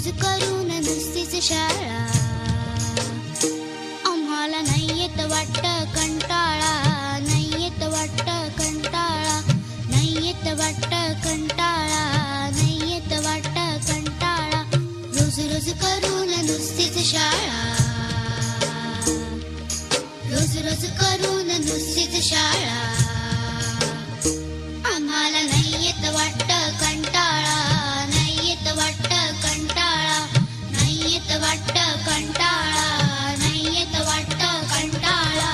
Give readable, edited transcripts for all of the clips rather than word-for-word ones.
रोज करून नुसतीच शाळा. आम्हाला नाही येत वाटतं कंटाळा, नाही येत वाटतं कंटाळा, नाही येत वाटतं कंटाळा, नाही येत वाटतं कंटाळा. रोज रोज करून नुसतीच शाळा, रोज रोज करून नुसतीच शाळा. आम्हाला नाही येत वाटतं कंटाळा, नाही येत वाटतं कंटाळा, नाही येत वाटतं कंटाळा, नाही येत वाटतं कंटाळा.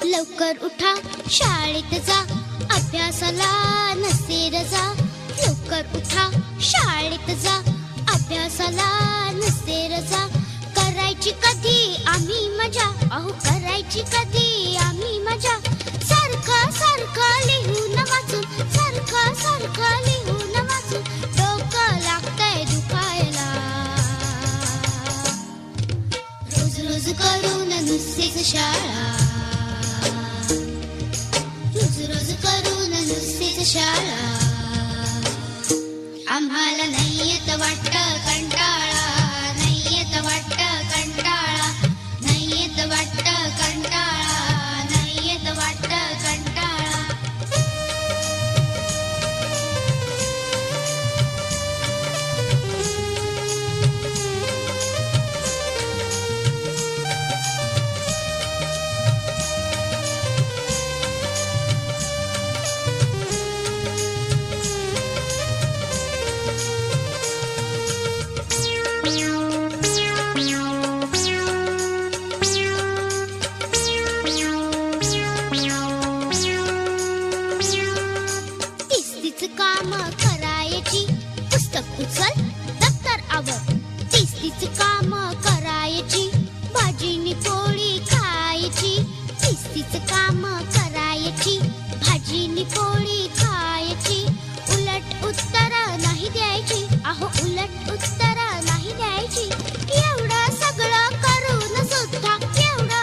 लवकर उठा शाळेत जा, अभ्यासाला नसते रजा. लवकर उठा शाळेत जा, अभ्यासाला नसते रजा. करायची कधी आम्ही मजा, अहो करायची कधी आम्ही मजा. सारखं सारखं लिहून वाचून, सारखं सारखं लिहून वाचून डोकं लागतंय दुखायला. रोज रोज करून नुसतीच शाळा, रोज रोज करून नुसतीच शाळा. आम्हाला नाही येत वाटतं कंटाळा.